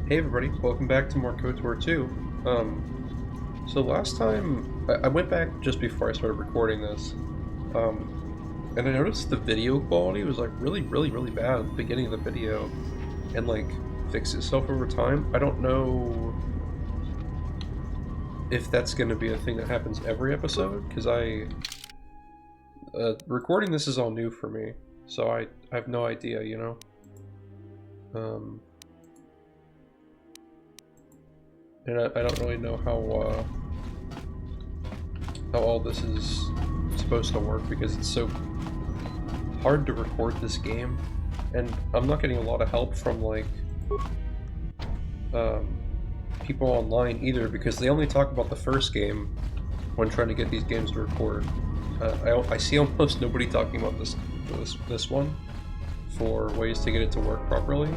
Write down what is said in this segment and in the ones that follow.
Hey everybody, welcome back to more Kotor 2. So last time, I went back just before I started recording this, and I noticed the video quality was like really bad at the beginning of the video, and like fixed itself over time. I don't know if that's going to be a thing that happens every episode, because recording this is all new for me, so I have no idea, you know? And I don't really know how all this is supposed to work, because it's so hard to record this game, and I'm not getting a lot of help from like people online either, because they only talk about the first game when trying to get these games to record. I see almost nobody talking about this one for ways to get it to work properly,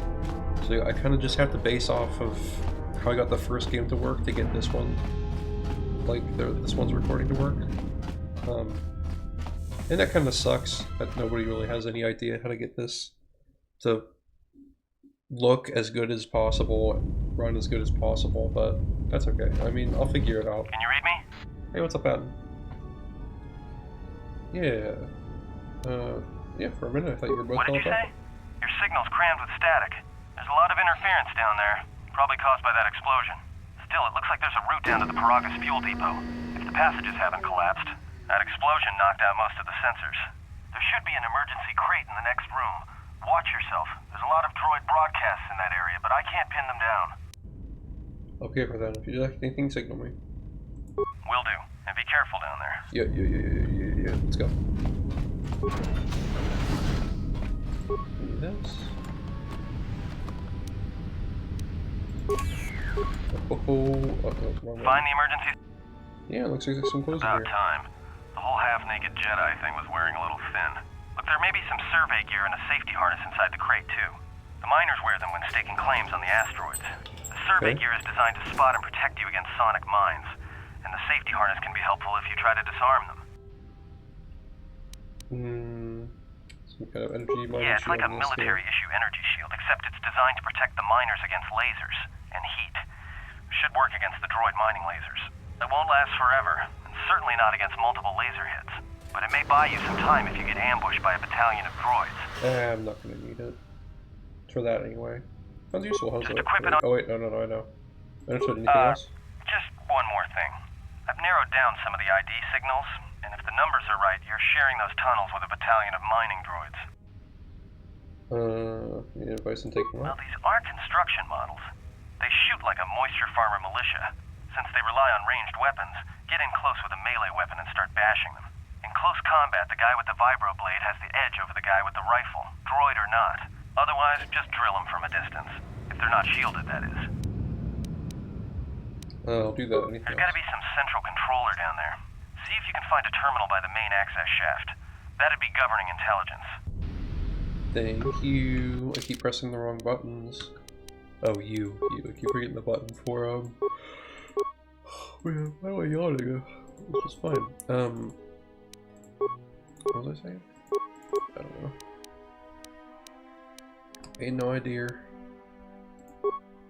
so I kind of just have to base off of how I got the first game to work to get this one, like this one's recording to work. And that kind of sucks that nobody really has any idea how to get this to look as good as possible, run as good as possible, but that's okay. I mean, I'll figure it out. Can you read me? Hey, what's up, Adam? Yeah. Yeah, for a minute I thought you were both What did you say? Your signal's crammed with static. There's a lot of interference down there, probably caused by that explosion. Still, it looks like there's a route down to the Peragus fuel depot. If the passages haven't collapsed, that explosion knocked out most of the sensors. There should be an emergency crate in the next room. Watch yourself. There's a lot of droid broadcasts in that area, but I can't pin them down. Okay for that. If you like anything, signal me. Will do. And be careful down there. Yeah. Let's go. Need this. Wrong way. Find the emergency... Yeah, looks like there's some clothes in About here. time. The whole half-naked Jedi thing was wearing a little thin. Look, there may be some survey gear and a safety harness inside the crate, too. The miners wear them when staking claims on the asteroids. The survey gear is designed to spot and protect you against sonic mines, and the safety harness can be helpful if you try to disarm them. Some kind of energy miner Yeah, it's like a shield military-issue energy shield, except it's designed to protect the miners against lasers and heat. Should work against the droid mining lasers. It won't last forever, and certainly not against multiple laser hits. But it may buy you some time if you get ambushed by a battalion of droids. I'm not gonna need it. For that anyway. Sounds useful, how's Just it? equip it on... Oh wait, no, I know. Understood, anything else? Just one more thing. I've narrowed down some of the ID signals, and if the numbers are right, you're sharing those tunnels with a battalion of mining droids. Need advice on taking Well, what? these are construction models. They shoot like a moisture farmer militia. Since they rely on ranged weapons, get in close with a melee weapon and start bashing them. In close combat, the guy with the vibro blade has the edge over the guy with the rifle, droid or not. Otherwise, just drill them from a distance. If they're not shielded, that is. I'll do that. Anything There's gotta be some central controller down there. See if you can find a terminal by the main access shaft. That'd be governing intelligence. Thank you. I keep pressing the wrong buttons. Oh, you. I keep forgetting the button for, man, why am I yawning? This is fine. What was I saying? I don't know. I had no idea.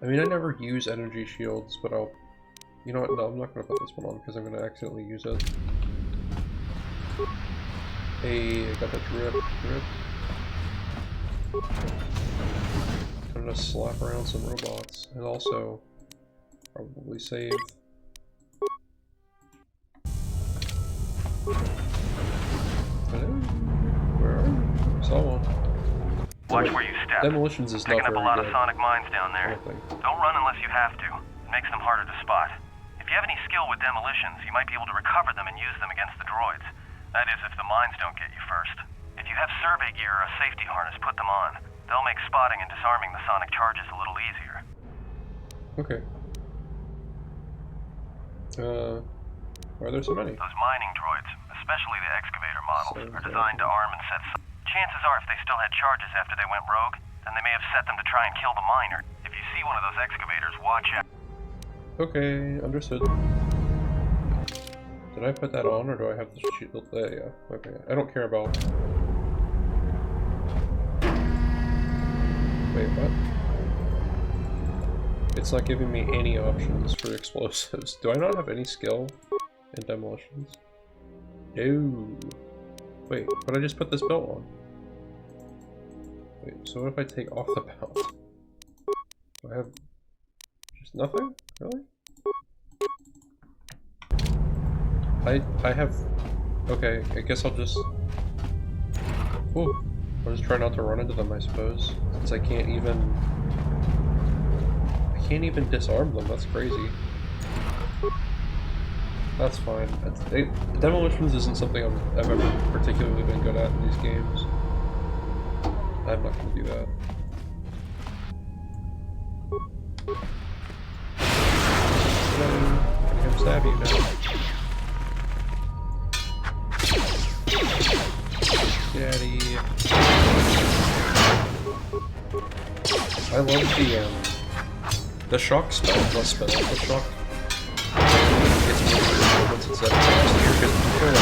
I mean, I never use energy shields, but I'll... You know what? No, I'm not gonna put this one on because I'm gonna accidentally use it. Hey, I got that drip. I'm gonna slap around some robots and also probably save. Hello? Where are you? Saw one. Watch where you step. Demolitions is not Picking up very a lot of good. sonic mines down there. Okay. Don't run unless you have to. It makes them harder to spot. If you have any skill with demolitions, you might be able to recover them and use them against the droids. That is, if the mines don't get you first. If you have survey gear or a safety harness, put them on. They'll make spotting and disarming the sonic charges a little easier. Okay. Why are there so many? Those mining droids, especially the excavator models, are designed to arm and set... Chances are if they still had charges after they went rogue, then they may have set them to try and kill the miner. If you see one of those excavators, watch out. Okay, understood. Did I put that on, or do I have the shield? Yeah, okay. I don't care about... Wait, what? It's not giving me any options for explosives. Do I not have any skill in demolitions? No. Wait, but I just put this belt on. Wait, so what if I take off the belt? Do I have just nothing? Really? I have... Okay, I guess I'll just... Ooh, I'll just try not to run into them, I suppose. Since I can't even disarm them, that's crazy. That's fine. Demolitions isn't something I've ever particularly been good at in these games. I'm not gonna do that. I can stab you now. Daddy. I love the shock spell, the shock. It's really good once it's at last year, because you kill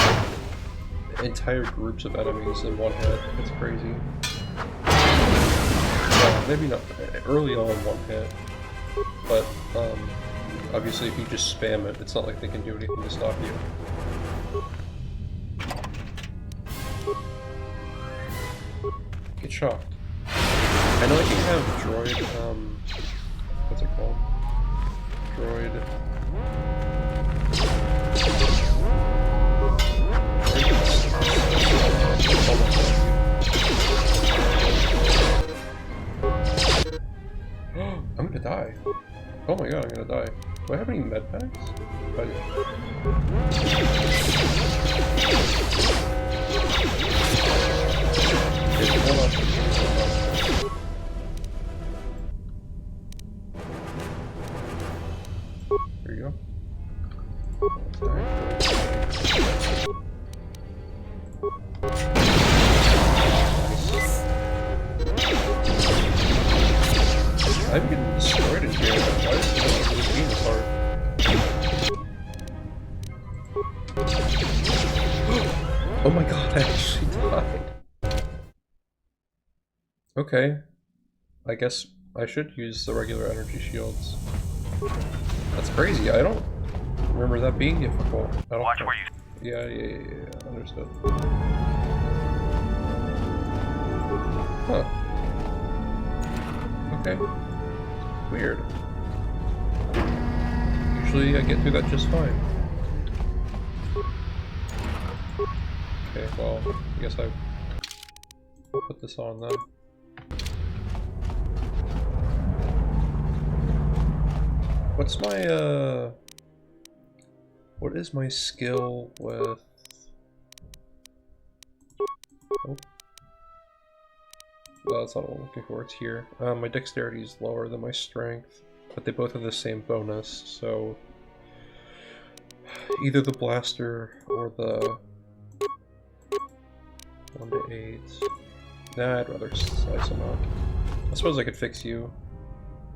like entire groups of enemies in one hit. It's crazy. Well, maybe not early on one hit, but obviously if you just spam it, it's not like they can do anything to stop you. Get shocked. I know I can have droid, what's it called? Droid... I'm gonna die. Oh my god, I'm gonna die. Do I have any med packs? Okay, hold on. There you go. I'm getting destroyed in here. Why is this game this hard? Oh my god, I actually died. Okay. I guess I should use the regular energy shields. That's crazy. I don't remember that being difficult. I don't Watch where you... Yeah. Understood. Huh. Okay. Weird. Usually I get through that just fine. Okay, well, I guess I'll put this on then. What's my, what is my skill with... Oh. Well, that's not what I'm looking for, it's here. My dexterity is lower than my strength, but they both have the same bonus, so... Either the blaster or the... 1 to 8... Nah, I'd rather slice them up. I suppose I could fix you,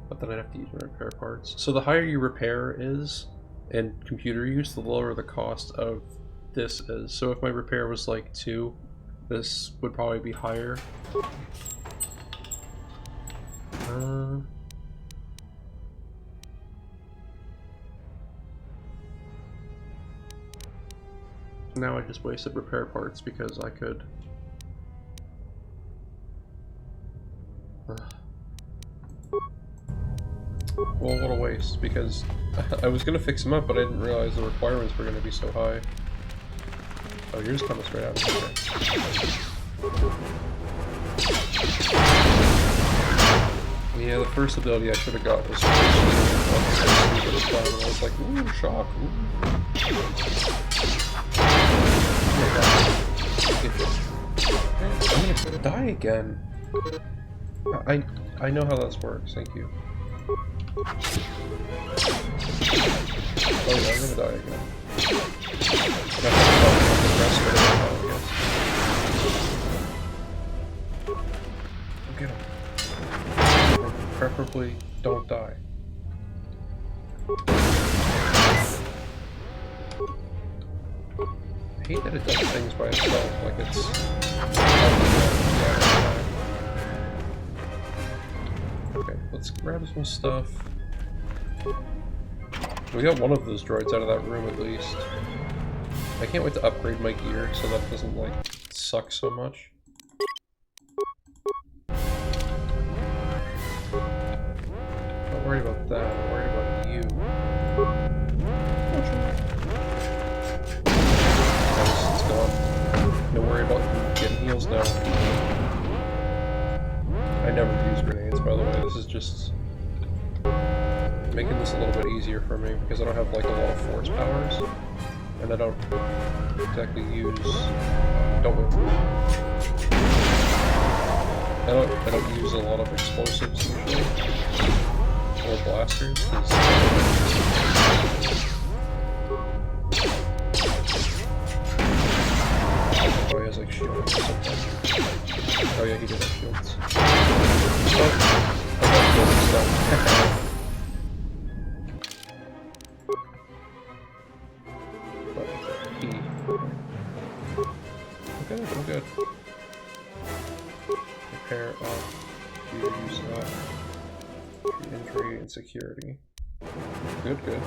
but then I'd have to use my repair parts. So the higher your repair is, in computer use, the lower the cost of this is. So if my repair was like 2, this would probably be higher. Now I just wasted repair parts because I could... Well, what a waste, because I was gonna fix them up, but I didn't realize the requirements were gonna be so high. Oh, you're just coming straight out. Okay. Yeah, the first ability I should have got was and I was like, ooh, shock, ooh. I'm gonna die again. I know how this works, thank you. Oh yeah, I'm gonna die again. Get him. Preferably don't die. I hate that it does things by itself, like it's... Okay, let's grab some stuff. We got one of those droids out of that room at least. I can't wait to upgrade my gear so that doesn't, like, suck so much. Not worried about that, I'm worried about you. Nice, it's gone. No worry about getting heals now. I never use grenades, by the way. This is just making this a little bit easier for me because I don't have, like, a lot of force powers. And I don't exactly use... I don't use a lot of explosives usually. Or blasters, because... Oh, he has, like, shields or something. Oh yeah, he did have shields. Oh, I got shields stuff. I'm good. Repair off, use injury and security. Good.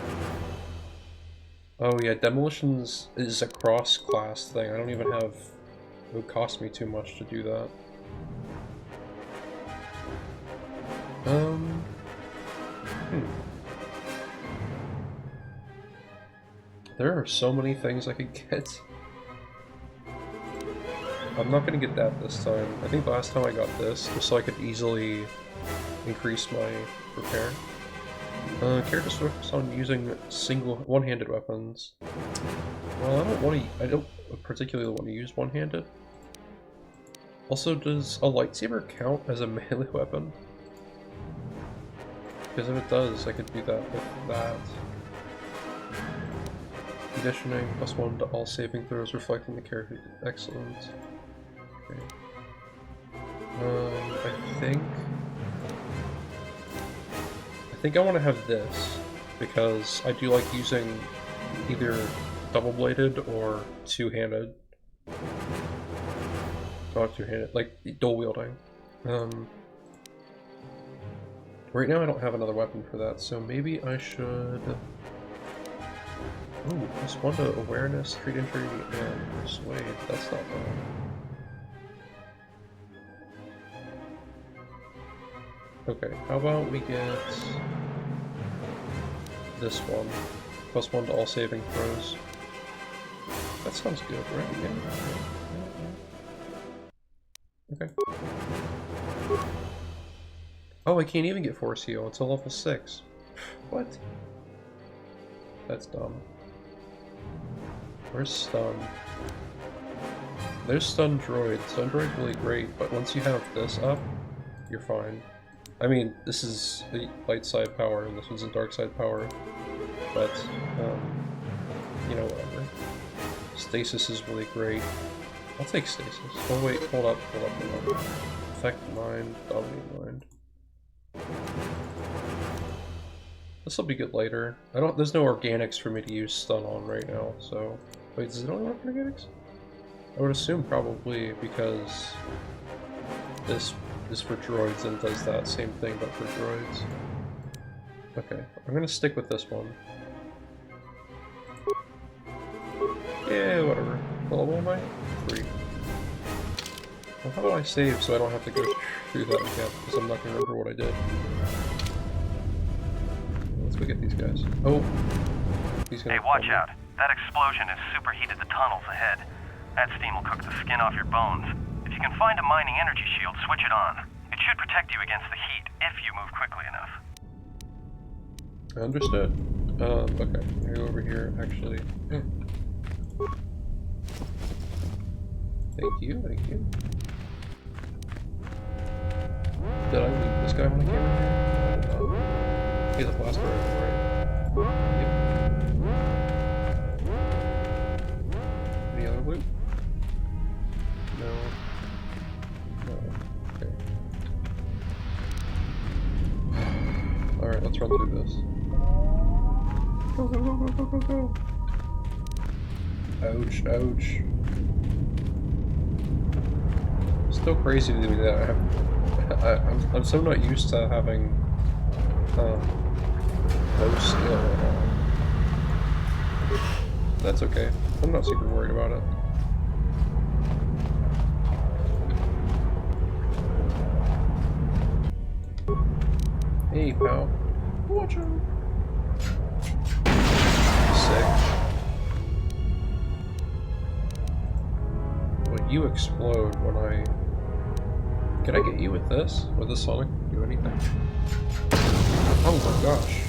Oh yeah, demolitions is a cross-class thing. I don't even have... It would cost me too much to do that. There are so many things I could get. I'm not gonna get that this time. I think last time I got this, just so I could easily increase my repair. Characters focus on using one-handed weapons. Well, I don't particularly want to use one-handed. Also, does a lightsaber count as a melee weapon? Because if it does, I could do that with that. Conditioning, +1 to all saving throws reflecting the character. Excellent. Okay. I think I want to have this, because I do like using either double-bladed or two-handed. Not two-handed, like dual-wielding. Right now I don't have another weapon for that, so maybe I should... Ooh, +1 to awareness, treat injury, and persuade. That's not bad. Okay, how about we get this one. +1 to all saving throws. That sounds good, right? Yeah. Okay. Oh, I can't even get Force Heal until level 6. What? That's dumb. Where's Stun? There's Stun Droid. Stun Droid's really great, but once you have this up, you're fine. I mean, this is the light side power, and this one's the dark side power, but, you know, whatever. Stasis is really great. I'll take Stasis. Oh wait, hold up. Affect Mind, Dominate Mind. This'll be good later. There's no organics for me to use Stun on right now, so... Wait, does it only work for organics? I would assume probably because this is for droids and does that same thing but for droids. Okay, I'm gonna stick with this one. Yeah, whatever. What level am I? 3. Well, how about I save so I don't have to go through that again, because I'm not gonna remember what I did. Let's go get these guys. Oh! Hey, watch out. That explosion has superheated the tunnels ahead. That steam will cook the skin off your bones. If you can find a mining energy shield, switch it on. It should protect you against the heat, if you move quickly enough. Understood. Okay. I'm gonna go over here, actually. Thank you. Did I leave this guy when I came in here? I did not. He has a blaster rifle, right? Yep. Any other loot? No. Okay. Alright, let's run through this. Go. Ouch. Still crazy to me that I'm so not used to having those that's okay. I'm not super worried about it. Hey, pal. Watch out. Sick. Well, you explode when I... Can I get you with this? With the Sonic? Do anything? Oh my gosh.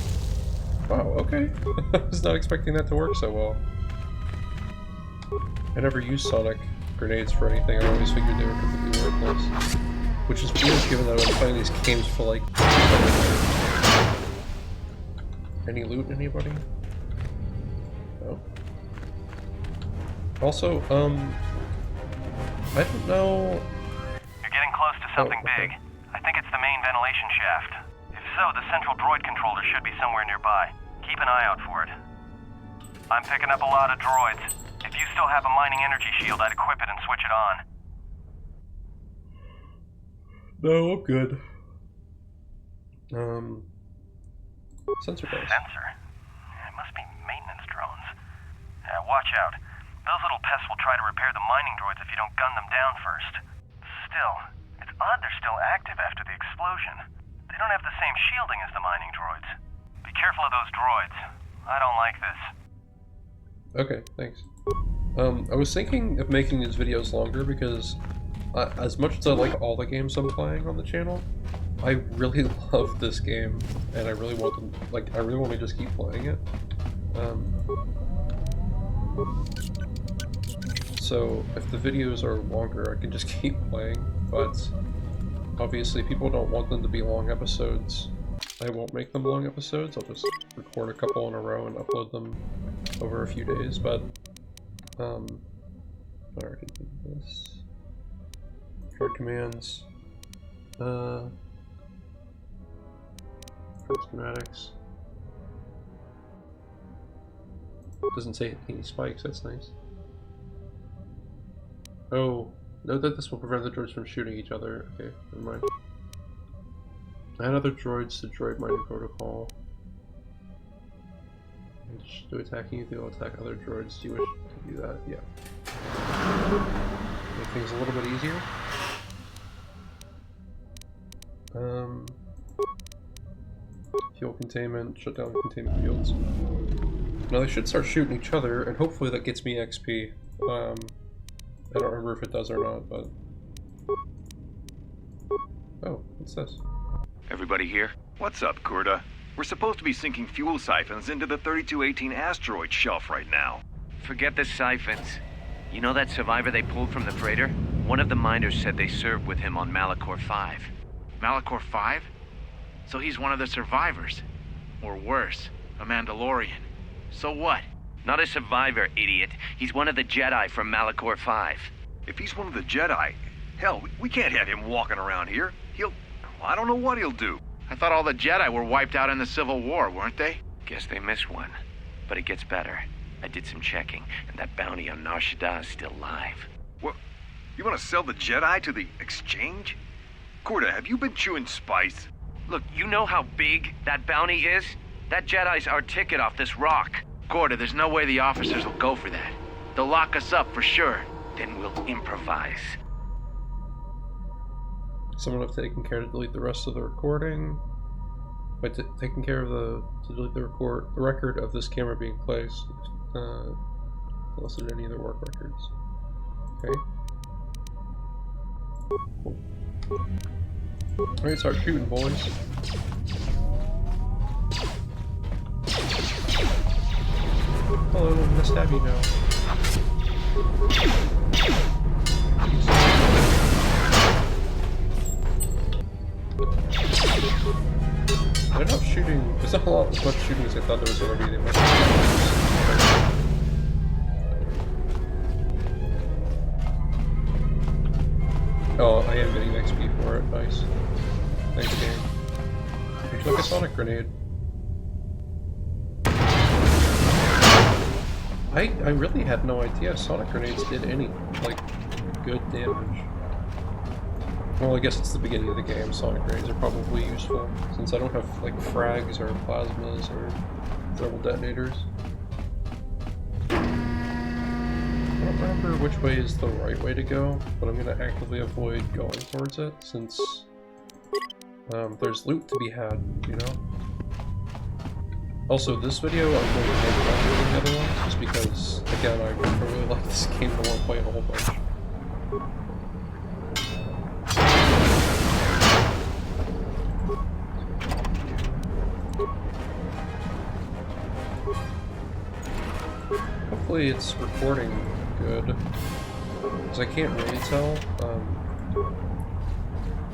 Wow, okay. I was not expecting that to work so well. I never used Sonic grenades for anything. I always figured they were completely worthless. Which is weird given that I've been playing these games for like... Any loot, anybody? No. Also, I don't know... You're getting close to something big. I think it's the main ventilation shaft. If so, the central droid controller should be somewhere nearby. Keep an eye out for it. I'm picking up a lot of droids. If you still have a mining energy shield, I'd equip it and switch it on. No, I'm good. Sensor base. Sensor? It must be maintenance drones. Watch out. Those little pests will try to repair the mining droids if you don't gun them down first. Still, it's odd they're still active after the explosion. They don't have the same shielding as the mining droids. Be careful of those droids. I don't like this. Okay, thanks. I was thinking of making these videos longer because as much as I like all the games I'm playing on the channel, I really love this game and I really want to, like, I really want to just keep playing it. So if the videos are longer, I can just keep playing, but obviously people don't want them to be long episodes. I won't make them long episodes, I'll just record a couple in a row and upload them over a few days, but I already did this. Short commands. For schematics. Doesn't say any spikes, that's nice. Oh, note that this will prevent the droids from shooting each other. Okay, never mind. Add other droids to droid mining protocol. And to attacking you, they will attack other droids. Do you wish to do that? Yeah. Make things a little bit easier. Fuel containment, shut down containment fields. Now they should start shooting each other, and hopefully that gets me XP. I don't remember if it does or not, but... Oh, what's this? Everybody here? What's up, Kurta? We're supposed to be sinking fuel siphons into the 3218 asteroid shelf right now. Forget the siphons. You know that survivor they pulled from the freighter? One of the miners said they served with him on Malachor 5. Malachor 5? So he's one of the survivors. Or worse, a Mandalorian. So what? Not a survivor, idiot. He's one of the Jedi from Malachor 5. If he's one of the Jedi, hell, we can't have him walking around here. I don't know what he'll do. I thought all the Jedi were wiped out in the Civil War, weren't they? Guess they missed one. But it gets better. I did some checking, and that bounty on Nar Shaddaa is still live. What? You want to sell the Jedi to the exchange? Kurta, have you been chewing spice? Look, you know how big that bounty is? That Jedi's our ticket off this rock. Korda, there's no way the officers will go for that. They'll lock us up for sure. Then we'll improvise. Someone have taken care to delete the rest of the recording. By taking care of to delete the record of this camera being placed. Listed any of the work records. Okay. Cool. Alright, start shooting, boys. Hello, I'm gonna stab you now. They're not shooting. There's not a lot as much shooting as I thought there was going to be. They must Oh, I am getting XP for it. Nice. Thanks, game. Would you like a Sonic grenade? I really had no idea Sonic grenades did any, like, good damage. Well, I guess it's the beginning of the game. Sonic grenades are probably useful, since I don't have, like, frags or plasmas or thermal detonators. don't remember which way is the right way to go, but I'm gonna actively avoid going towards it since there's loot to be had, you know? Also, this video I'm going to make longer than the other ones, just because, again, I really like this game, I want to play it a whole bunch. Hopefully it's recording good, because I can't really tell.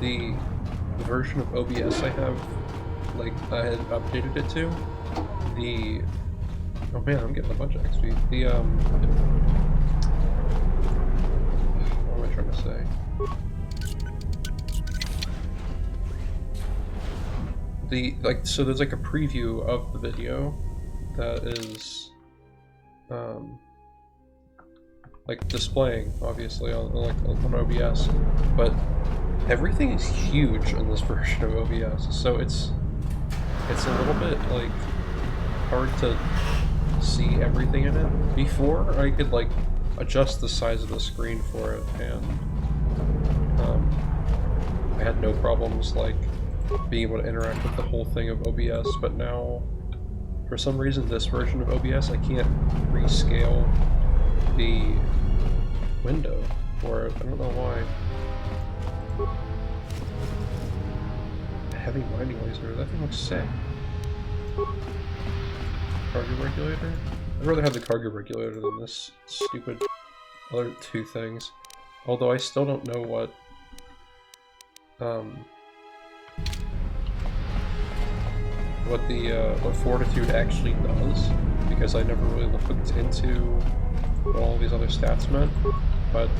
The version of OBS I have, like, I had updated it to, oh man, I'm getting a bunch of XP. What am I trying to say? So there's like a preview of the video that is, like displaying, obviously, on OBS, but everything is huge in this version of OBS, so it's a little bit, like, hard to see everything in it. Before, I could, like, adjust the size of the screen for it, and I had no problems, like, being able to interact with the whole thing of OBS, but now, for some reason, this version of OBS, I can't rescale the window for it. I don't know why. Heavy mining laser, that thing looks sick. Cargo regulator? I'd rather have the cargo regulator than this stupid other two things. Although I still don't know what what fortitude actually does, because I never really looked into what all these other stats meant. But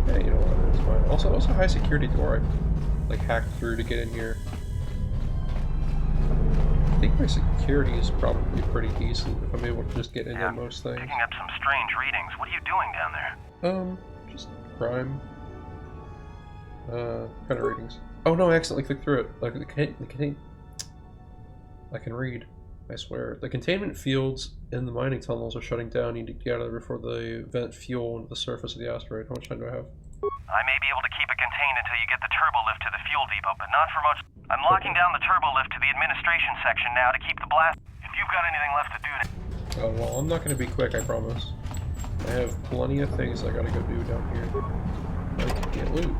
yeah, you know what, it's fine. Also, it was a high security door I like hacked through to get in here. I think my security is probably pretty decent if I'm able to just get into most things. Picking up some strange readings. What are you doing down there? Just crime. Kind of readings. Oh no, I accidentally clicked through it. Like, I can read. I swear. The containment fields in the mining tunnels are shutting down. You need to get out of there before they vent fuel into the surface of the asteroid. How much time do I have? I may be able to keep it contained until you get the turbo lift to the fuel depot, but not for much. I'm locking down the turbo lift to the administration section now to keep the blast. If you've got anything left to do Oh, well, I'm not going to be quick, I promise. I have plenty of things I gotta go do down here. Like, get loot.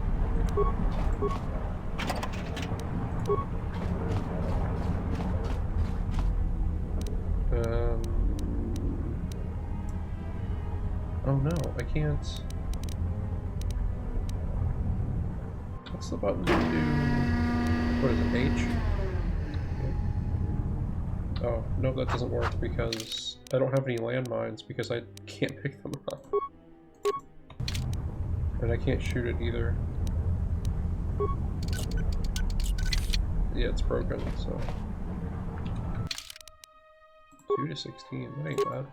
Oh no, I can't. What's the button to do? What is it, H? Oh, no, that doesn't work because I don't have any landmines because I can't pick them up. And I can't shoot it either. Yeah, it's broken, so. 2 to 16, that ain't bad.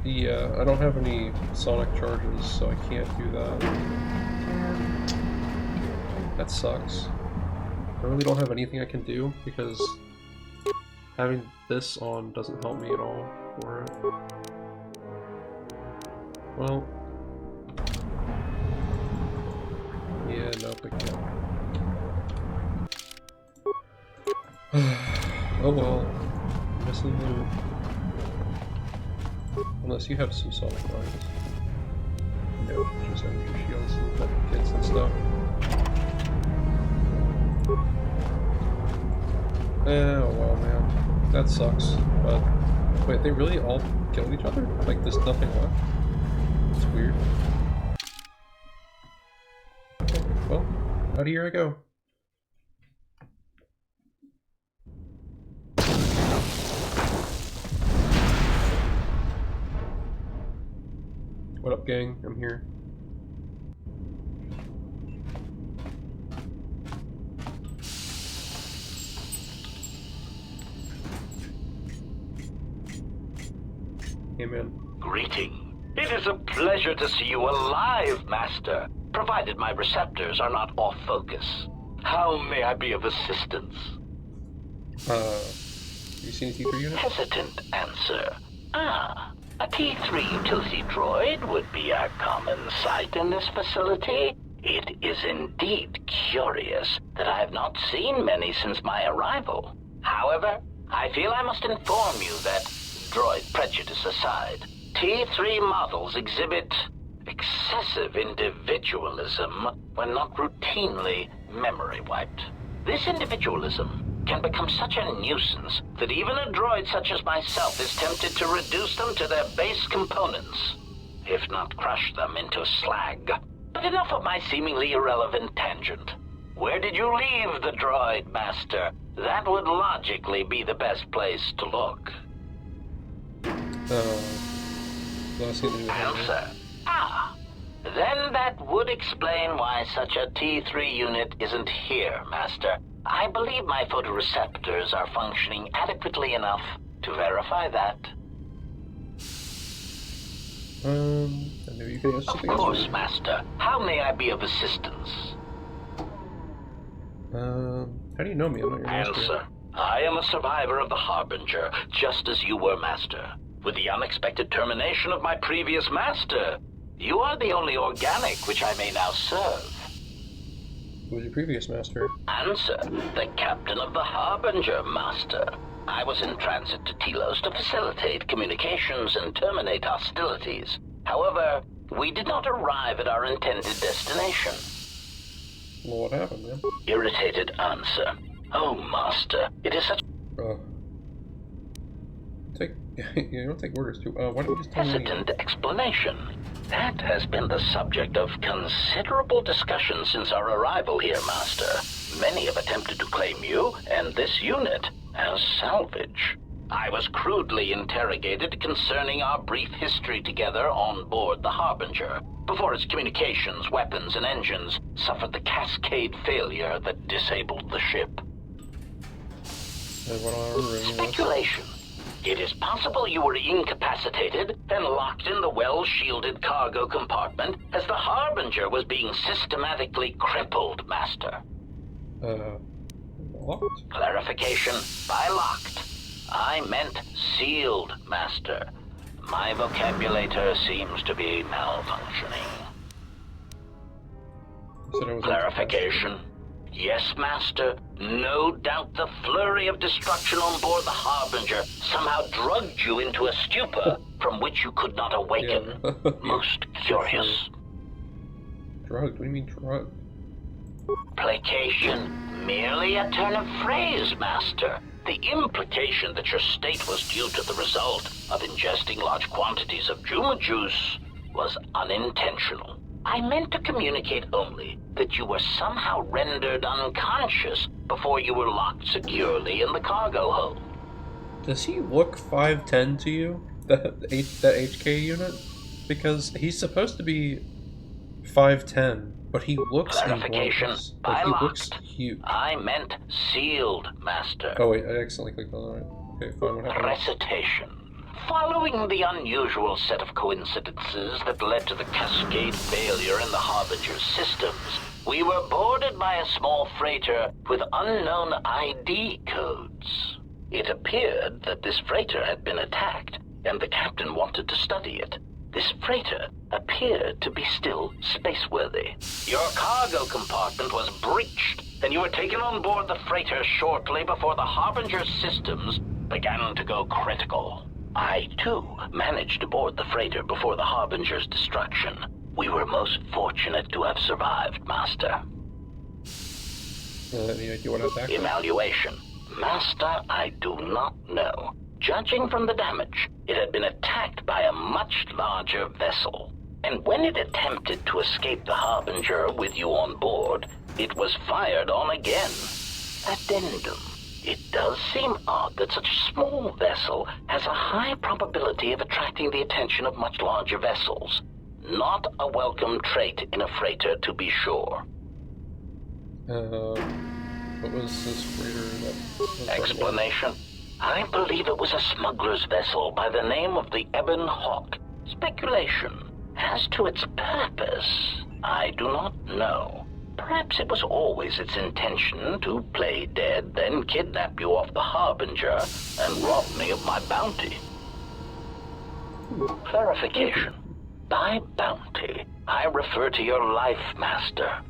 Yeah, I don't have any sonic charges, so I can't do that. That sucks. I really don't have anything I can do, because having this on doesn't help me at all for it. Well... yeah, nope, I can't. Oh well. Missing loot. Unless you have some sonic lines. No, just energy shields and kits and stuff. Oh well, man. That sucks. But wait, they really all killed each other? Like there's nothing left? It's weird. Okay, well, out of here I go. What up, gang? I'm here. Hey, man. Greeting. It is a pleasure to see you alive, Master, provided my receptors are not off focus. How may I be of assistance? You seen a T3 unit? Hesitant answer. Ah, A T3 utility droid would be a common sight in this facility. It is indeed curious that I have not seen many since my arrival. However, I feel I must inform you that, droid prejudice aside, T3 models exhibit excessive individualism when not routinely memory wiped. This individualism can become such a nuisance that even a droid such as myself is tempted to reduce them to their base components, if not crush them into slag. But enough of my seemingly irrelevant tangent. Where did you leave the droid, Master? That would logically be the best place to look. Answer. Ah, then that would explain why such a T3 unit isn't here, Master. I believe my photoreceptors are functioning adequately enough to verify that. Maybe you can ask Of course, Master. How may I be of assistance? How do you know me? I'm not your master. Answer. I am a survivor of the Harbinger, just as you were, Master. With the unexpected termination of my previous master, you are the only organic which I may now serve. Who was your previous master? Answer. The captain of the Harbinger, Master. I was in transit to Telos to facilitate communications and terminate hostilities. However, we did not arrive at our intended destination. Well, what happened, man? Irritated answer. Oh, Master, it is such You don't take orders too. Why don't you just tell me? hesitant explanation. That has been the subject of considerable discussion since our arrival here, Master. Many have attempted to claim you and this unit as salvage. I was crudely interrogated concerning our brief history together on board the Harbinger, before its communications, weapons, and engines suffered the cascade failure that disabled the ship. Speculation. It is possible you were incapacitated and locked in the well-shielded cargo compartment as the Harbinger was being systematically crippled, Master. Locked? Clarification. By locked, I meant sealed, Master. My vocabulator seems to be malfunctioning. You said I was Clarification. Yes, Master. No doubt the flurry of destruction on board the Harbinger somehow drugged you into a stupor from which you could not awaken. Yeah. Most curious. Drugged? What do you mean drugged? Placation. Merely a turn of phrase, Master. The implication that your state was due to the result of ingesting large quantities of Juma juice was unintentional. I meant to communicate only that you were somehow rendered unconscious before you were locked securely in the cargo hold. Does he look 5'10" to you? That HK unit? Because he's supposed to be 5'10", but he looks Clarification. enormous. By Like, he locked, looks huge. I meant sealed, Master. Oh wait, I accidentally clicked on it. Okay, fine, what happened? Recitation. Following the unusual set of coincidences that led to the cascade failure in the Harbinger's systems, we were boarded by a small freighter with unknown ID codes. It appeared that this freighter had been attacked, and the captain wanted to study it. This freighter appeared to be still spaceworthy. Your cargo compartment was breached, and you were taken on board the freighter shortly before the Harbinger's systems began to go critical. I, too, managed to board the freighter before the Harbinger's destruction. We were most fortunate to have survived, Master. Any idea what attacked? Evaluation. Master, I do not know. Judging from the damage, it had been attacked by a much larger vessel. And when it attempted to escape the Harbinger with you on board, it was fired on again. Addendum. It does seem odd that such a small vessel has a high probability of attracting the attention of much larger vessels. Not a welcome trait in a freighter, to be sure. What was this freighter that was Explanation? I believe it was a smuggler's vessel by the name of the Ebon Hawk. Speculation. As to its purpose, I do not know. Perhaps it was always its intention to play dead, then kidnap you off the Harbinger and rob me of my bounty. Clarification. By bounty, I refer to your life, Master.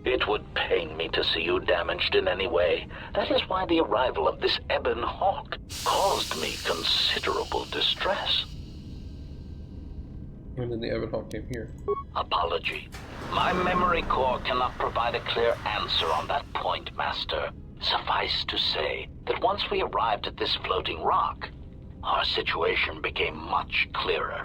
It would pain me to see you damaged in any way. That is why the arrival of this Ebon Hawk caused me considerable distress. And then the Ebon Hawk came here. Apology. My memory core cannot provide a clear answer on that point, Master. Suffice to say that once we arrived at this floating rock, our situation became much clearer.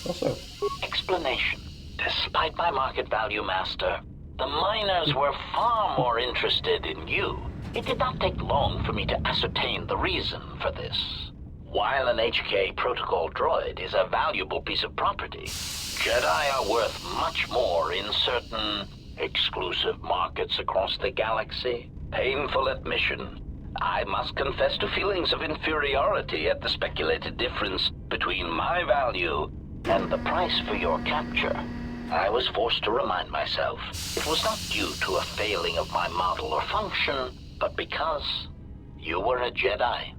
Also, Explanation. Despite my market value, Master, the miners were far more interested in you. It did not take long for me to ascertain the reason for this. While an HK protocol droid is a valuable piece of property, Jedi are worth much more in certain exclusive markets across the galaxy. Painful admission. I must confess to feelings of inferiority at the speculated difference between my value and the price for your capture. I was forced to remind myself it was not due to a failing of my model or function, but because you were a Jedi.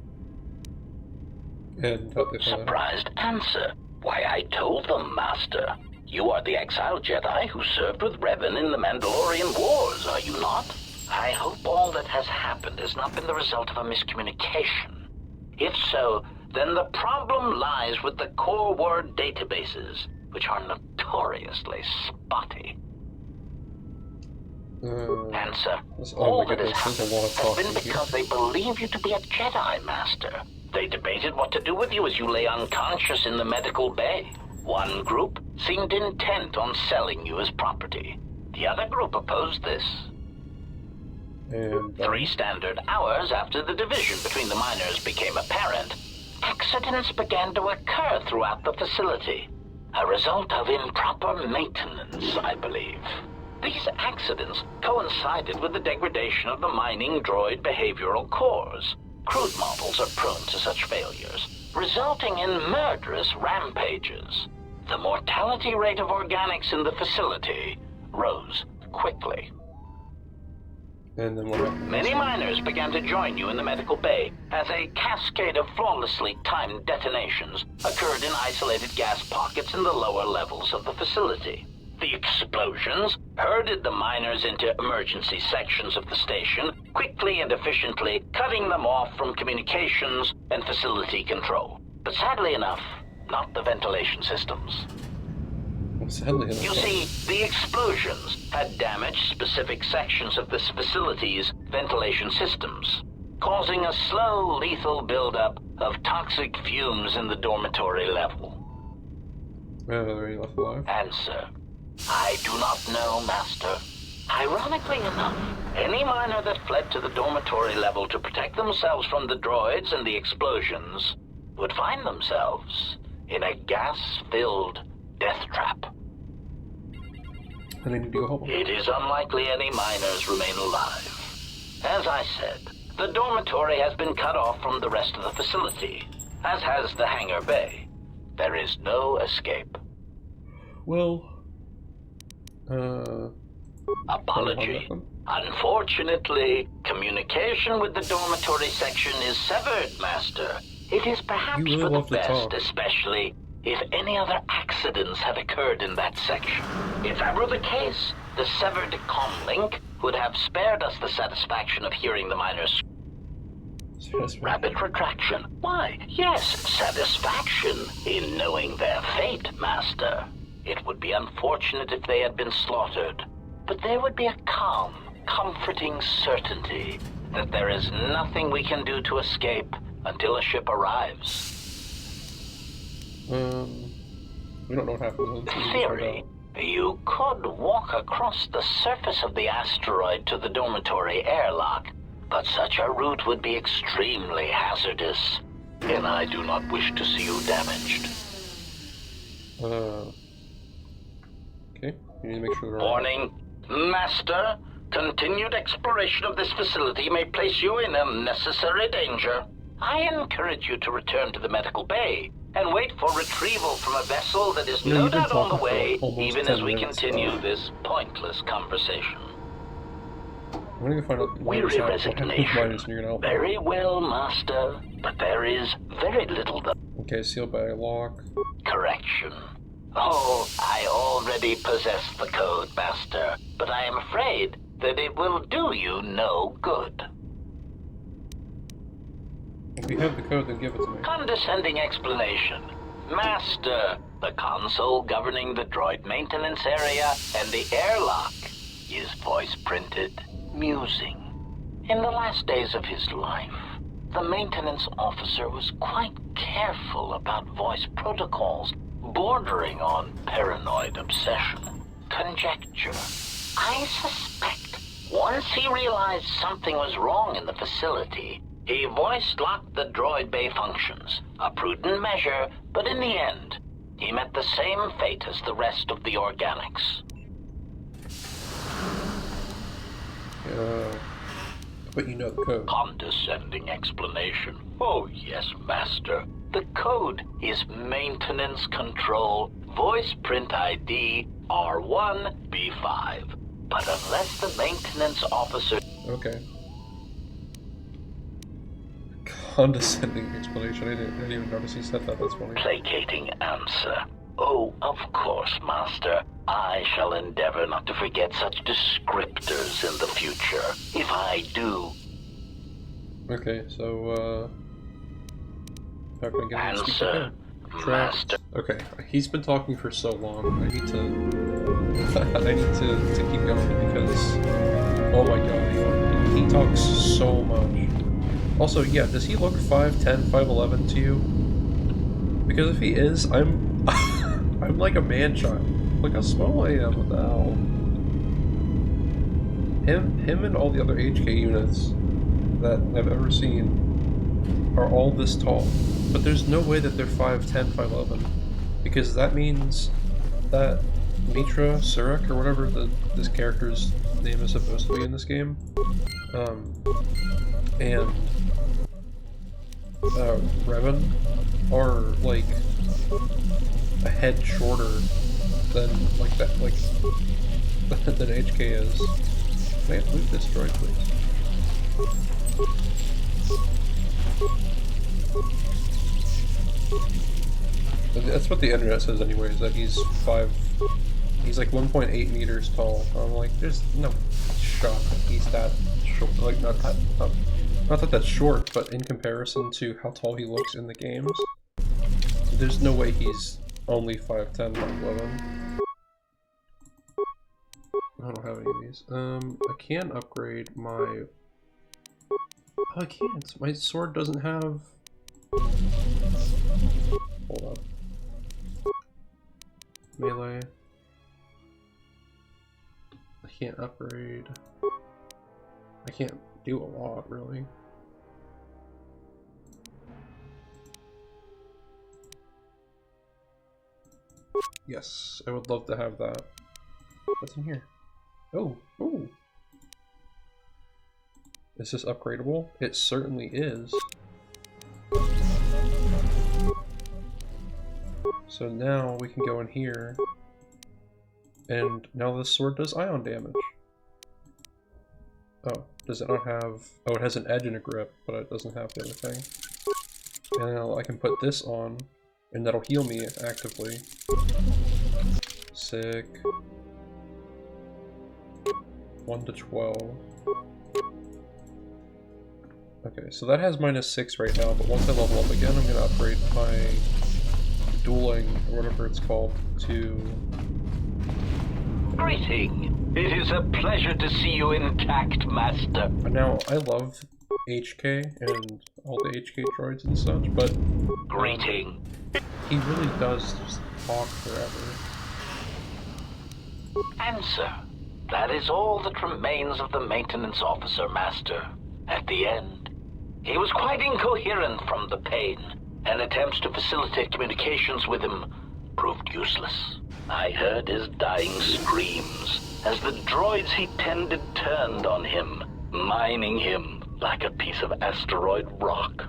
and got this one. Surprised answer. Why, I told them, Master. You are the exiled Jedi who served with Revan in the Mandalorian Wars, are you not? I hope all that has happened has not been the result of a miscommunication. If so, then the problem lies with the core word databases, which are notoriously spotty. Answer. All that has happened has been because they believe you to be a Jedi, Master. They debated what to do with you as you lay unconscious in the medical bay. One group seemed intent on selling you as property. The other group opposed this. And 3 standard hours after the division between the miners became apparent, accidents began to occur throughout the facility. A result of improper maintenance, I believe. These accidents coincided with the degradation of the mining droid behavioral cores. Crude models are prone to such failures, resulting in murderous rampages. The mortality rate of organics in the facility rose quickly. then what happened? Many miners began to join you in the medical bay as a cascade of flawlessly timed detonations occurred in isolated gas pockets in the lower levels of the facility. The explosions herded the miners into emergency sections of the station, quickly and efficiently cutting them off from communications and facility control. But sadly enough, not the ventilation systems. Well, sadly enough. You see, the explosions had damaged specific sections of this facility's ventilation systems, causing a slow, lethal buildup of toxic fumes in the dormitory level. Are you left alive? Answer. I do not know, Master. Ironically enough, any miner that fled to the dormitory level to protect themselves from the droids and the explosions would find themselves in a gas-filled death trap. I need to go home. It is unlikely any miners remain alive. As I said, the dormitory has been cut off from the rest of the facility, as has the hangar bay. There is no escape. Well, Apology. Unfortunately, communication with the dormitory section is severed, Master. It is perhaps You will for the have to best, talk. especially if any other accidents had occurred in that section. If that were the case, the severed comm link would have spared us the satisfaction of hearing the miners. Rapid retraction. Why, yes, satisfaction in knowing their fate, Master. It would be unfortunate if they had been slaughtered, but there would be a calm, comforting certainty that there is nothing we can do to escape until a ship arrives. We don't know what happens. Theory. You could walk across the surface of the asteroid to the dormitory airlock, but such a route would be extremely hazardous, and I do not wish to see you damaged. Okay, you need to make sure they're all Warning, Master. Continued exploration of this facility may place you in unnecessary danger. I encourage you to return to the medical bay and wait for retrieval from a vessel that is Yeah, no you've been doubt on the talking for way, almost even 10 as we minutes, continue so- this pointless conversation. I'm gonna go find out why Weary you're resignation. gonna help. Very well, Master, but there is very little that... Okay, sealed by a lock. Correction. Oh, I already possess the code, Master, but I am afraid that it will do you no good. If you have the code, then give it to me. Condescending explanation. Master, the console governing the droid maintenance area and the airlock is voice printed musing. In the last days of his life, the maintenance officer was quite careful about voice protocols, bordering on paranoid obsession. Conjecture. I suspect once he realized something was wrong in the facility, he voice-locked the droid bay functions. A prudent measure, but in the end, he met the same fate as the rest of the organics. But you know the code. Condescending explanation. Oh yes, Master. The code is Maintenance Control Voice Print ID R1B5. But unless the maintenance officer... Okay. Condescending explanation. I didn't even notice he said that. That's funny. Placating answer. Oh, of course, Master. I shall endeavor not to forget such descriptors in the future. If I do... Okay, so, how can I get him to speak Answer, again? Trapped. Master. Okay, he's been talking for so long. I need to... I need to keep going because... Oh my god, he talks so much. Also, yeah, does he look 5'10", 5'11" to you? Because if he is, I'm... I'm like a man-child. Look how small I am, what the hell? Him and all the other HK units that I've ever seen are all this tall. But there's no way that they're 5'10", 5'11". Because that means that Mitra, Surak, or whatever this character's name is supposed to be in this game, and Revan are like a head shorter than like that, like than HK is. Can I loot this droid, please? That's what the internet says anyway, is that he's like 1.8 meters tall. I'm like, there's no shot that he's that short. Like, not that that's short, but in comparison to how tall he looks in the games, there's no way he's only 5'10", 5'11". I don't have any of these. I can upgrade my... Oh, I can't. My sword doesn't have... Hold up. Melee. I can't upgrade. I can't do a lot, really. Yes, I would love to have that. What's in here? Oh, ooh. Is this upgradable? It certainly is. So now we can go in here, and now this sword does ion damage. Oh, does it not have... Oh, it has an edge and a grip, but it doesn't have the other thing. And now I can put this on, and that'll heal me actively. Sick. 1 to 12. Okay, so that has -6 right now, but once I level up again, I'm gonna upgrade my dueling, or whatever it's called, to... Greeting. It is a pleasure to see you intact, Master. Now, I love HK and all the HK droids and such, but... Greeting. He really does just talk forever. Answer. That is all that remains of the maintenance officer, Master. At the end, he was quite incoherent from the pain, and attempts to facilitate communications with him proved useless. I heard his dying screams as the droids he tended turned on him, mining him like a piece of asteroid rock.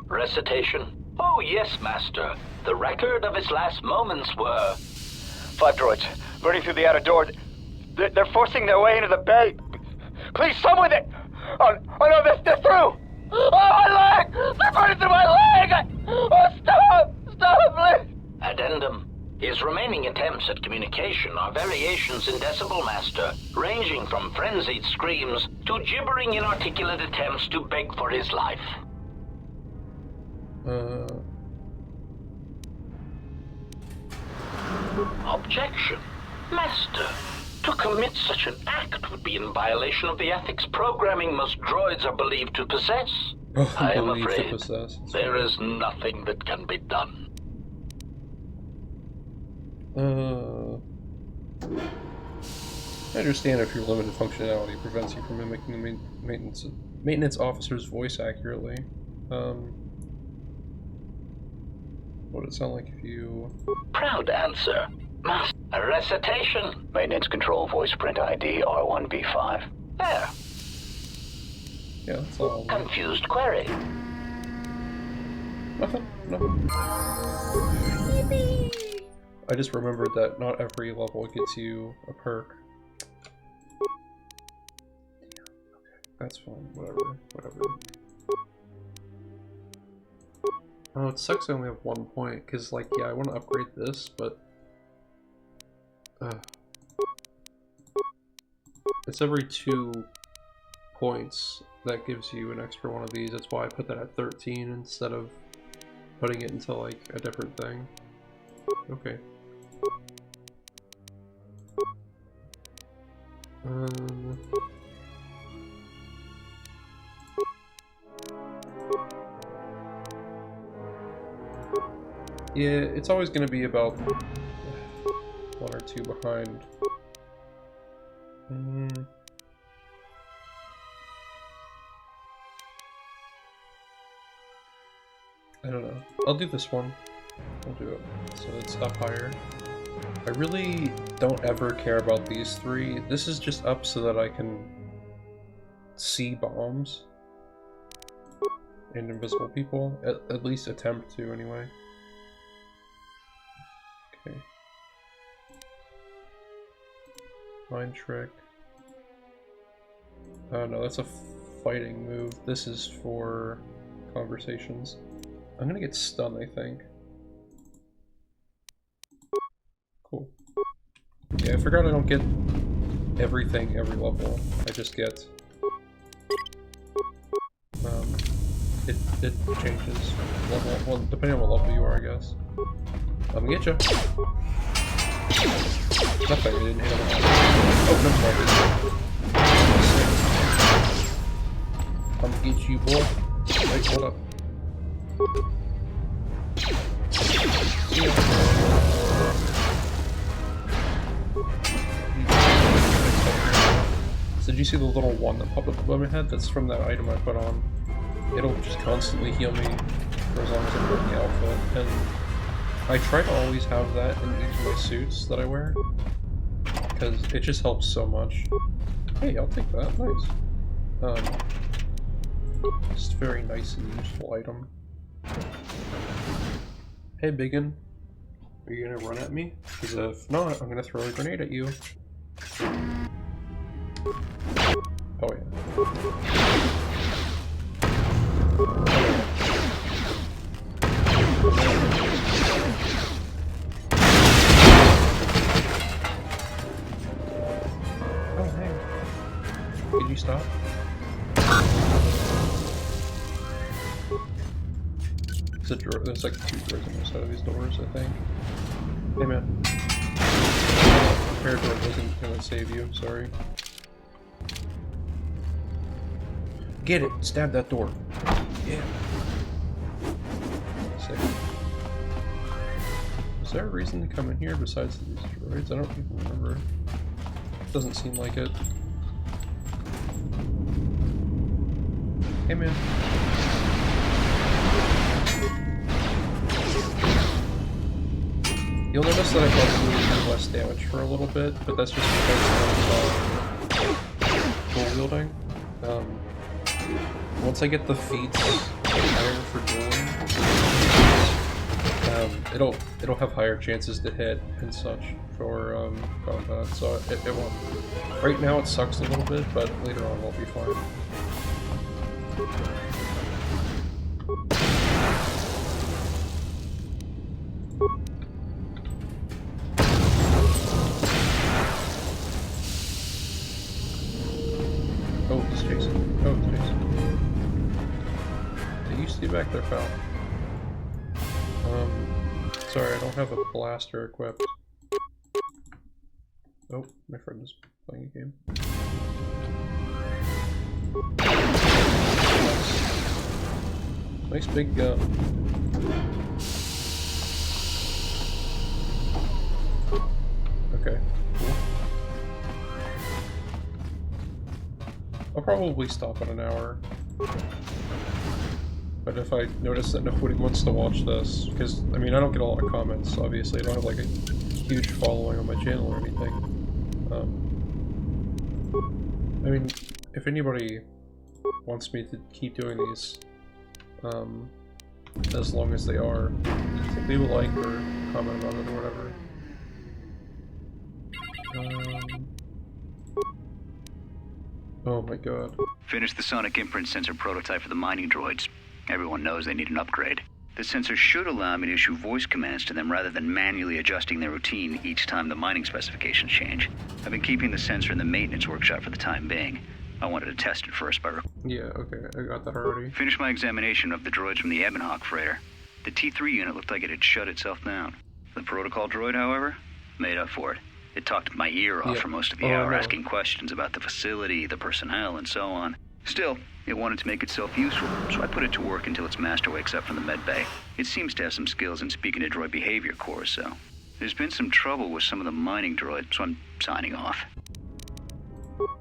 Recitation. Oh yes, Master. The record of his last moments were... 5 droids, burning through the outer door. They're forcing their way into the bay. Please, someone that... Oh no, they're through! Oh, my leg! They're burning through attempts at communication are variations in Decibel Master, ranging from frenzied screams to gibbering inarticulate attempts to beg for his life. Objection. Master, to commit such an act would be in violation of the ethics programming most droids are believed to possess. I am afraid there is nothing that can be done. I understand if your limited functionality prevents you from mimicking the maintenance officer's voice accurately. What would it sound like if you... Proud answer. Master. A recitation. Maintenance control voice print ID R1B5. There. Yeah, that's all. Confused query. Nothing. No. I just remembered that not every level gets you a perk. That's fine. Whatever. Oh, it sucks I only have 1 point, because, like, yeah, I want to upgrade this, but... it's every 2 points that gives you an extra one of these. That's why I put that at 13 instead of putting it into, like, a different thing. Okay. Yeah, it's always going to be about 1 or 2 behind. I don't know. I'll do this one. I'll do it. So it's up higher. I really don't ever care about these 3. This is just up so that I can see bombs and invisible people. At least attempt to, anyway. Okay. Mind trick. Oh no, that's a fighting move. This is for conversations. I'm gonna get stunned, I think. Cool. Yeah, I forgot I don't get everything every level. I just get... it changes level, well, depending on what level you are, I guess. I'm gonna get you. Nothing, I didn't hit him. Oh, no, sorry. I'm gonna get you, boy. Wait, hold up. So did you see the little one that popped up above my head? That's from that item I put on. It'll just constantly heal me for as long as I'm wearing the outfit. And I try to always have that in each of my suits that I wear, because it just helps so much. Hey, I'll take that. Nice. Just a very nice and useful item. Hey, Biggin. Are you gonna run at me? Because if not, I'm gonna throw a grenade at you. Oh yeah. Oh hey. Did you stop? There's like 2 doors on the side of these doors, I think. Hey man. Repair door wasn't gonna save you, sorry. Get it! Stab that door! Yeah. Sick. Is there a reason to come in here besides these droids? I don't even remember. Doesn't seem like it. Hey man. You'll notice that I probably do less damage for a little bit, but that's just because of dual wielding. Once I get the feats higher for dueling, it'll have higher chances to hit and such for combat, so it won't. Right now it sucks a little bit, but later on we'll be fine. Jason. Oh, it's Jason. They used to be back there, pal. Sorry, I don't have a blaster equipped. Oh, my friend is playing a game. Nice big gun. Okay, cool. I'll probably stop at an hour. But if I notice that nobody wants to watch this, because, I mean, I don't get a lot of comments, obviously. I don't have, like, a huge following on my channel or anything. I mean, if anybody wants me to keep doing these, as long as they are, leave a like or comment on it or whatever. Oh my god. Finished the sonic imprint sensor prototype for the mining droids. Everyone knows they need an upgrade. The sensor should allow me to issue voice commands to them rather than manually adjusting their routine each time the mining specifications change. I've been keeping the sensor in the maintenance workshop for the time being. I wanted to test it first by Yeah, okay, I got that already. Finished my examination of the droids from the Ebonhawk freighter. The T3 unit looked like it had shut itself down. The protocol droid, however, made up for it. It talked my ear off for most of the hour, asking questions about the facility, the personnel, and so on. Still, it wanted to make itself useful, so I put it to work until its master wakes up from the med bay. It seems to have some skills in speaking to droid behavior core, so... There's been some trouble with some of the mining droids, so I'm signing off.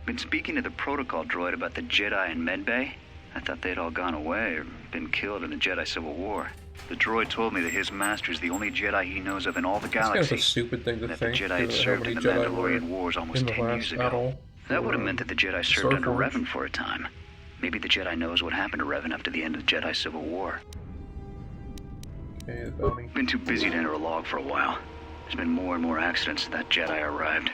Been speaking to the protocol droid about the Jedi in med bay. I thought they'd all gone away or been killed in the Jedi Civil War. The droid told me that his master is the only Jedi he knows of in all the galaxy. That's kind of a stupid thing to that think. The Jedi had served in the Mandalorian Wars almost 10 years ago. That would have meant that the Jedi served under Revan for a time. Maybe the Jedi knows what happened to Revan after the end of the Jedi Civil War. Okay, the bounty. Been too busy to enter a log for a while. There's been more and more accidents since that Jedi arrived.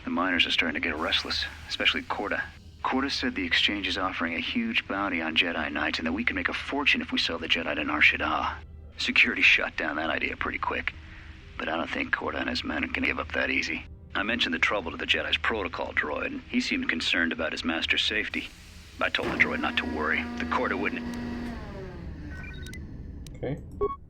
The miners are starting to get restless, especially Korda. Korda said the exchange is offering a huge bounty on Jedi Knights and that we can make a fortune if we sell the Jedi to Nar Shaddaa. Security shot down that idea pretty quick, but I don't think Korda and his men can give up that easy. I mentioned the trouble to the Jedi's protocol droid, and he seemed concerned about his master's safety. I told the droid not to worry. The Korda wouldn't... Okay.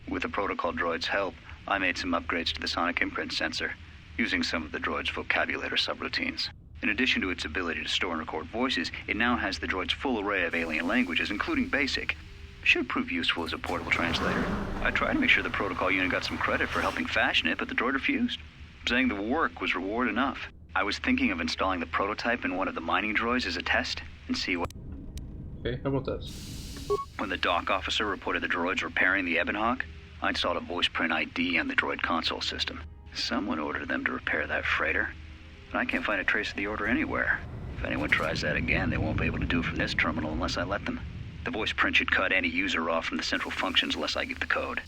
With the protocol droid's help, I made some upgrades to the sonic imprint sensor, using some of the droid's vocabulator subroutines. In addition to its ability to store and record voices, it now has the droid's full array of alien languages, including Basic. Should prove useful as a portable translator. I tried to make sure the protocol unit got some credit for helping fashion it, but the droid refused, saying the work was reward enough. I was thinking of installing the prototype in one of the mining droids as a test, and see what... Okay, how about this? When the dock officer reported the droids repairing the Ebonhawk, I installed a voice print ID on the droid console system. Someone ordered them to repair that freighter, but I can't find a trace of the order anywhere. If anyone tries that again, they won't be able to do it from this terminal unless I let them. The voice print should cut any user off from the central functions unless I give the code.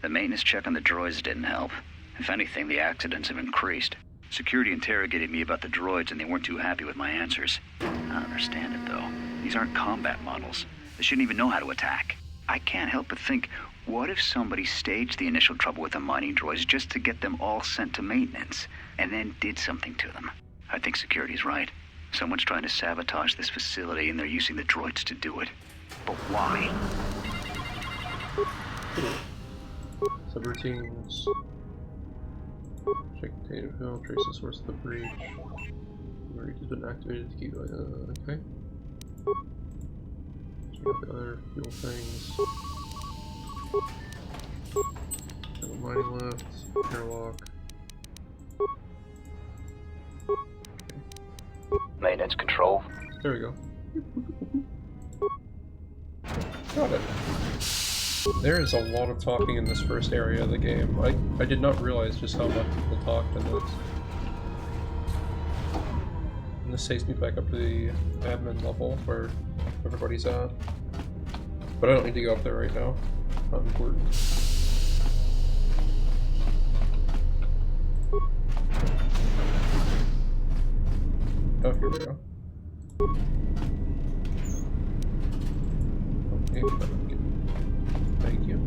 The maintenance check on the droids didn't help. If anything, the accidents have increased. Security interrogated me about the droids and they weren't too happy with my answers. I don't understand it, though. These aren't combat models. They shouldn't even know how to attack. I can't help but think, what if somebody staged the initial trouble with the mining droids just to get them all sent to maintenance, and then did something to them? I think security's right. Someone's trying to sabotage this facility and they're using the droids to do it. But why? Subroutines. Check data field, trace the source of the breach. The breach has been activated to keep... okay. Check out the other fuel things. Have a mining lift, airlock. Maintenance control. There we go. Got it. There is a lot of talking in this first area of the game. I did not realize just how much people talked in this. And this takes me back up to the admin level where everybody's at. But I don't need to go up there right now. Not important. Oh, here we go. Okay, thank you.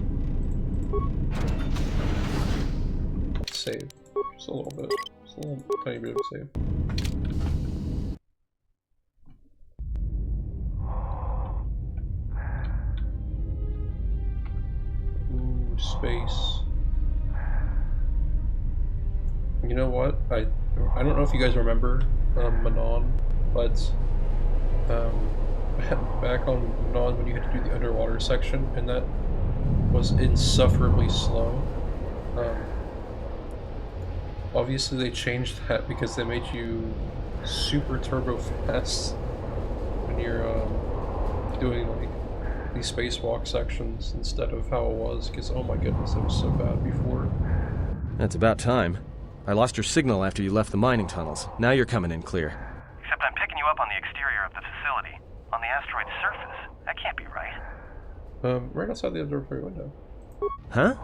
Save. Just a little bit. Just a little tiny bit of save. space. You know what? I don't know if you guys remember Manon, but back on Manon when you had to do the underwater section, and that was insufferably slow. Obviously they changed that because they made you super turbo fast when you're doing like these spacewalk sections instead of how it was, because oh my goodness, it was so bad before. That's about time. I lost your signal after you left the mining tunnels. Now you're coming in clear. Except I'm picking you up on the exterior of the facility. On the asteroid's surface. That can't be right. Right outside the observatory window. Huh?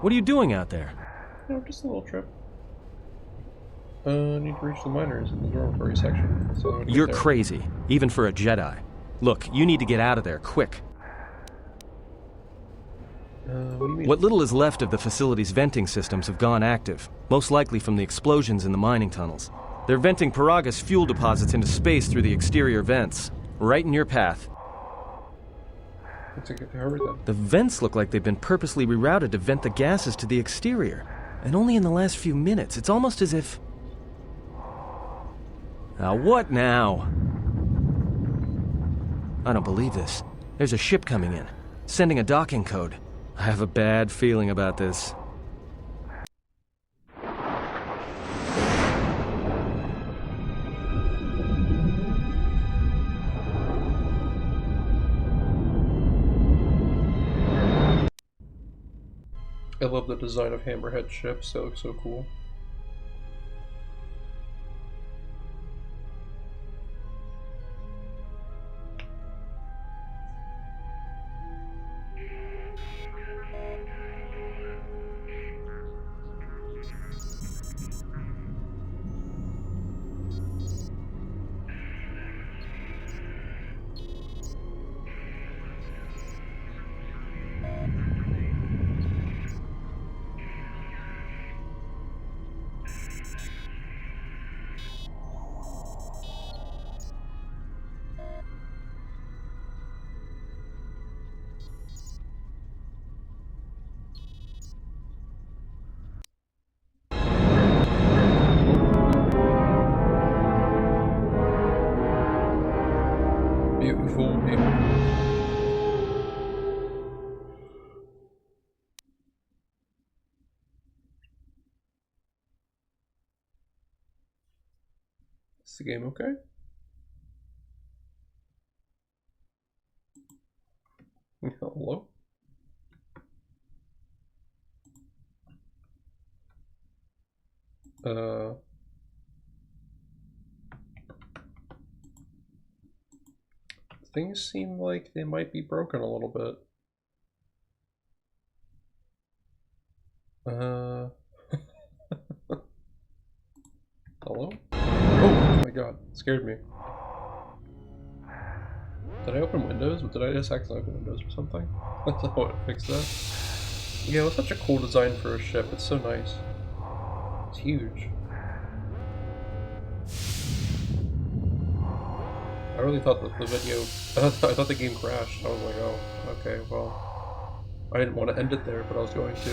What are you doing out there? No, just a little trip. Need to reach the miners in the dormitory section. So You're crazy, even for a Jedi. Look, you need to get out of there, quick. What do you mean? What little is left of the facility's venting systems have gone active, most likely from the explosions in the mining tunnels. They're venting Peragus fuel deposits into space through the exterior vents, right in your path. Looks like I heard that. The vents look like they've been purposely rerouted to vent the gases to the exterior, and only in the last few minutes. It's almost as if... Now, what now? I don't believe this. There's a ship coming in, sending a docking code. I have a bad feeling about this. I love the design of Hammerhead ships, they look so cool. Beautiful, beautiful. Is the game okay? Hello? Things seem like they might be broken a little bit. Hello? Oh my god, it scared me. Did I open Windows? Did I just accidentally open Windows or something? That's not what fixed that. Yeah, it was such a cool design for a ship. It's so nice. It's huge. I really thought that the video... I thought the game crashed. I was like, oh, okay, well... I didn't want to end it there, but I was going to.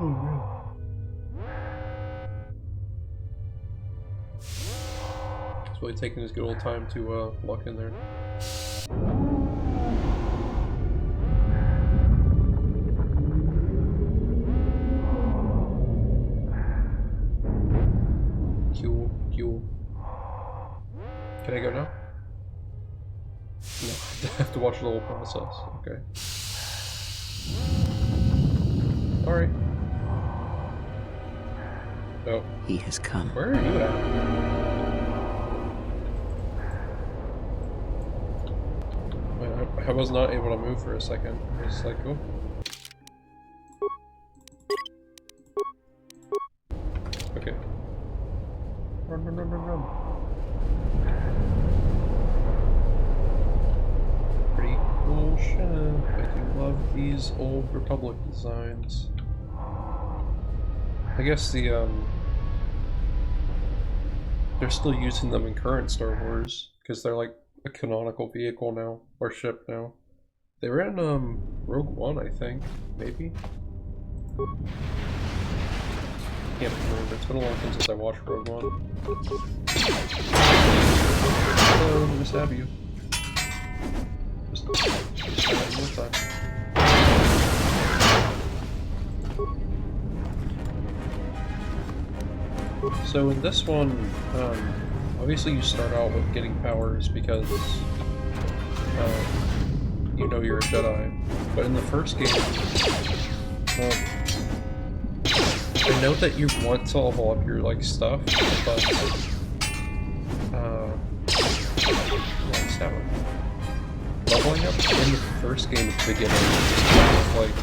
Oh no. It's really taking this good old time to lock in there. Cool. Can I go now? No, I have to watch the whole process. Okay. Alright. Oh. He has come. Where are you at? I was not able to move for a second. I was like, oh. Okay. Run. Pretty cool ship. I do love these old Republic designs. I guess they're still using them in current Star Wars because they're like a canonical vehicle now, or ship now. They were in Rogue One, I think, maybe. Can't remember. It's been a long time since I watched Rogue One. Hello, just have you. Just one more time. So in this one, obviously you start out with getting powers because you know you're a Jedi. But in the first game, I know that you want to level up your like stuff, but what's that one? Leveling up in the first game at the beginning is like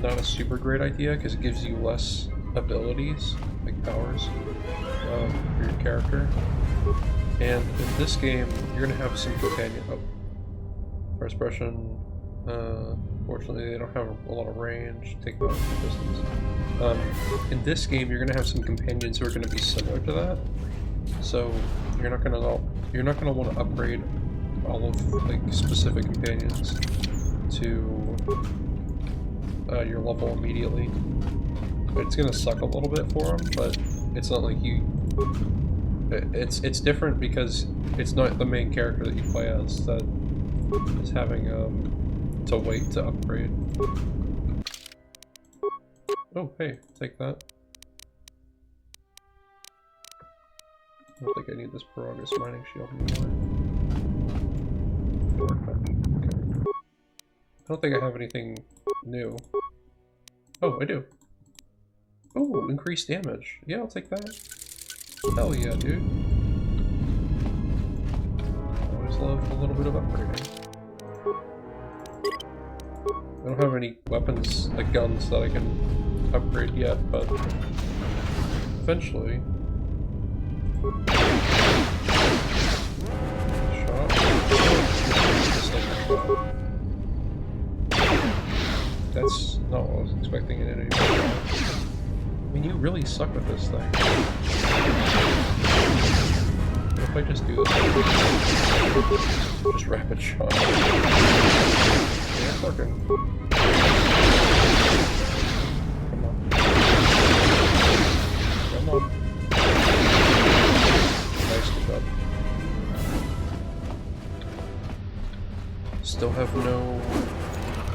not a super great idea because it gives you less abilities, like powers, for your character. And in this game, you're gonna have some companion. Oh, first person. Fortunately, they don't have a lot of range. Take that distance. In this game, you're gonna have some companions who are gonna be similar to that. So you're not gonna want to upgrade all of like specific companions to your level immediately. It's gonna suck a little bit for them, but it's not like you. It's different because it's not the main character that you play as that is having to wait to upgrade. Oh, hey, take that. I don't think I need this Peragus mining shield anymore. Okay. I don't think I have anything new. Oh, I do. Oh, increased damage. Yeah, I'll take that. Hell yeah, dude. Always love a little bit of upgrading. I don't have any weapons, like guns, that I can upgrade yet, but eventually. Shot. That's not what I was expecting in any way. I mean, you really suck with this thing. What if I just do this? Just rapid shot. Yeah, it's working. Come on. Come on. Nice, good job. Still have no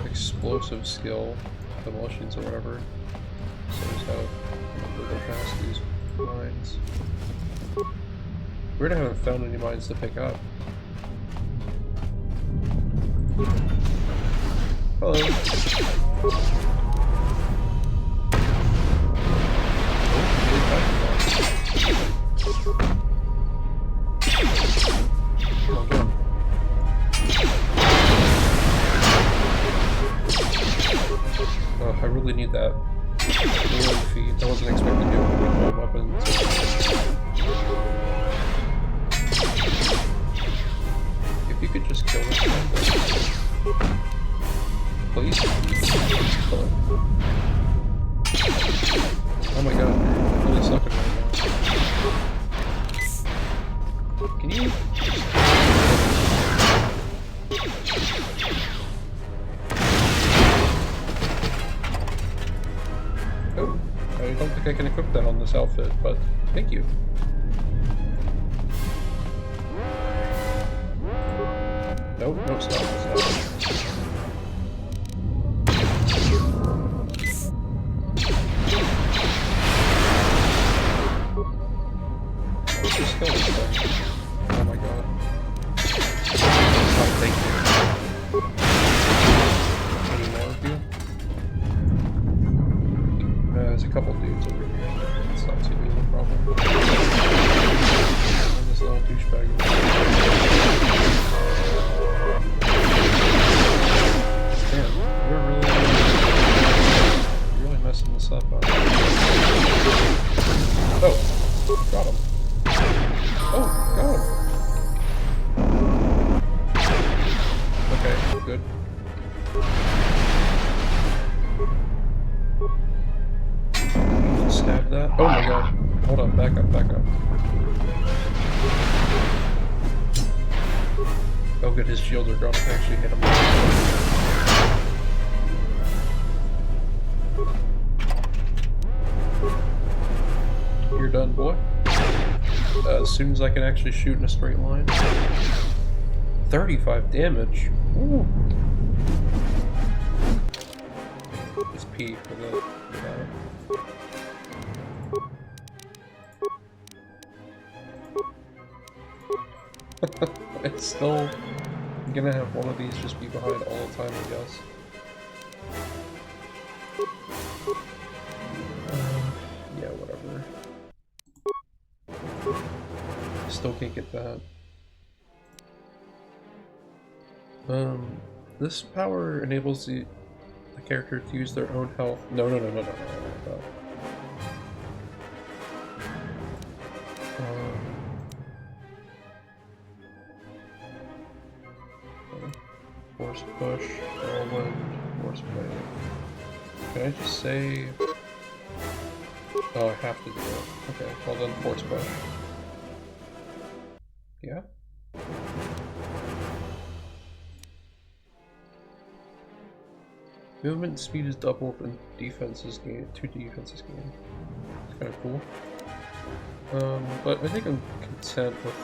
explosive skill, demolitions or whatever. So I just gotta go past these mines. Weird I haven't found any mines to pick up. Hello. Oh, good. Oh, I really need that healing feed. I wasn't expecting to with my weapons. If you could just kill this thing, please. Kill it. Oh my god, you're really sucking right now. Can you? Oh, I don't think I can equip that on this outfit, but thank you. Nope, no, stop. Let's just kill this thing. Oh my god. Oh, thank you. Any more of you? There's a couple dudes over here. It's not too big of a problem. And this little douchebag. Damn, we're really messing this up. Oh, got him. Oh, got him. Okay, good. good his shields are gone. I can actually hit him. You're done, boy. As soon as I can actually shoot in a straight line. 35 damage. Ooh. It's P for that. It's still gonna have one of these just be behind all the time, I guess. Yeah, whatever. Still can't get that. This power enables the character to use their own health. No. Force push, whirlwind, force blade. Can I just say... Oh, I have to do it. Okay, well then force push. Yeah? Movement speed is doubled and defense is gained. 2 defenses gained. It's kind of cool. But I think I'm content with...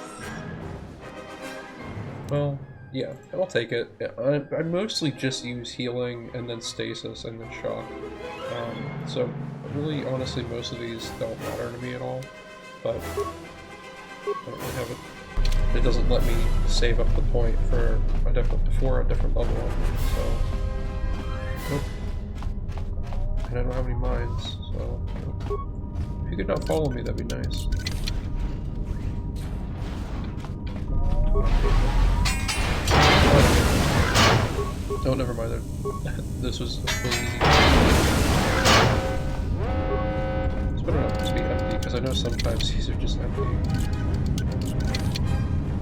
Well, yeah, I'll take it. I mostly just use healing and then stasis and then shock. So really, honestly, most of these don't matter to me at all. But I don't really have it. It doesn't let me save up the point for a different level. So. Nope. And I don't have any mines, so if you could not follow me, that'd be nice. Oh, never mind. This was really easy. It's better not to be empty, because I know sometimes these are just empty.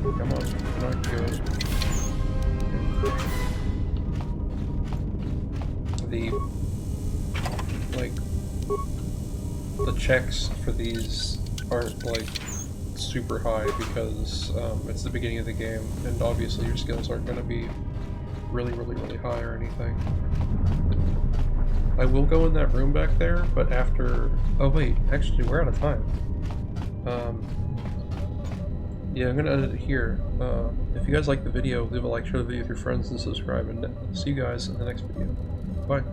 Come on, not good. The checks for these aren't like super high because it's the beginning of the game, and obviously your skills aren't going to be really high or anything. I will go in that room back there, but after... Oh wait, actually we're out of time. Yeah, I'm gonna end it here. If you guys like the video, leave a like, share the video with your friends, and subscribe, and see you guys in the next video. Bye.